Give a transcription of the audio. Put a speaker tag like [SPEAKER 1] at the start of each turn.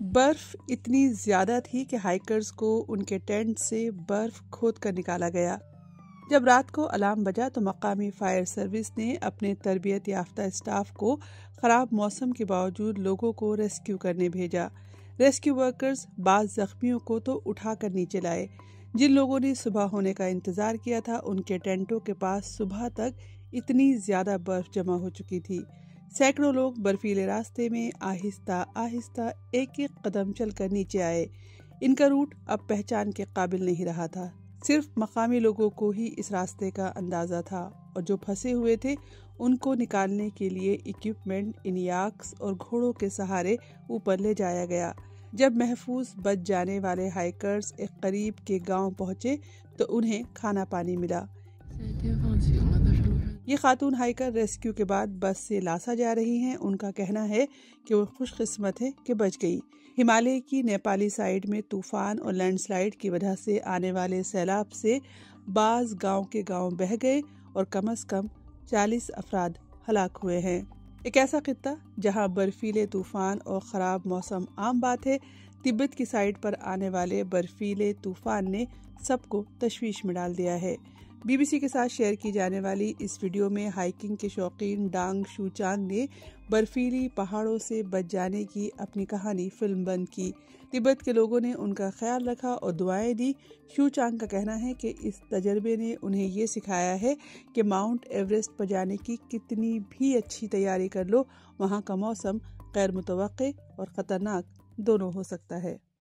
[SPEAKER 1] برف اتنی زیادہ تھی کہ ہائیکرز کو ان کے ٹینٹ سے برف کھود کر نکالا گیا۔ جب رات کو الارم بجا تو مقامی فائر سروس نے اپنے تربیت یافتہ اسٹاف کو خراب موسم کے باوجود لوگوں کو ریسکیو کرنے بھیجا۔ ریسکیو ورکرز بعض زخمیوں کو تو اٹھا کر نیچے لائے۔ جن لوگوں نے صبح ہونے کا انتظار کیا تھا ان کے ٹینٹوں کے پاس صبح تک اتنی زیادہ برف جمع ہو چکی تھی۔ سینکڑوں لوگ برفیلے راستے میں آہستہ آہستہ ایک ایک قدم چل کر نیچے آئے۔ ان کا روٹ اب پہچان کے قابل نہیں رہا تھا۔ صرف مقامی لوگوں کو ہی اس راستے کا اندازہ تھا اور جو پھنسے ہوئے تھے ان کو نکالنے کے لیے اکوپمنٹ ان یاکس اور گھوڑوں کے سہارے اوپر لے جایا گیا۔ جب محفوظ بچ جانے والے ہائیکرز ایک قریب کے گاؤں پہنچے تو انہیں کھانا پانی ملا۔ یہ خاتون ہائیکر ریسکیو کے بعد بس سے لاسا جا رہی ہیں۔ ان کا کہنا ہے کہ وہ خوش قسمت ہے کہ بچ گئی۔ ہمالیہ کی نیپالی سائیڈ میں طوفان اور لینڈ سلائیڈ کی وجہ سے آنے والے سیلاب سے بعض گاؤں کے گاؤں بہہ گئے اور کم از کم 40 افراد ہلاک ہوئے ہیں۔ ایک ایسا خطہ جہاں برفیلے طوفان اور خراب موسم عام بات ہے، تبت کی سائیڈ پر آنے والے برفیلے طوفان نے سب کو تشویش میں ڈال دیا ہے۔ بی بی سی کے ساتھ شیئر کی جانے والی اس ویڈیو میں ہائیکنگ کے شوقین ڈانگ شوچانگ نے برفیلی پہاڑوں سے بچ جانے کی اپنی کہانی فلم بند کی۔ تبت کے لوگوں نے ان کا خیال رکھا اور دعائیں دی۔ شوچانگ کا کہنا ہے کہ اس تجربے نے انہیں یہ سکھایا ہے کہ ماؤنٹ ایوریسٹ پر جانے کی کتنی بھی اچھی تیاری کر لو، وہاں کا موسم غیر متوقع اور خطرناک دونوں ہو سکتا ہے۔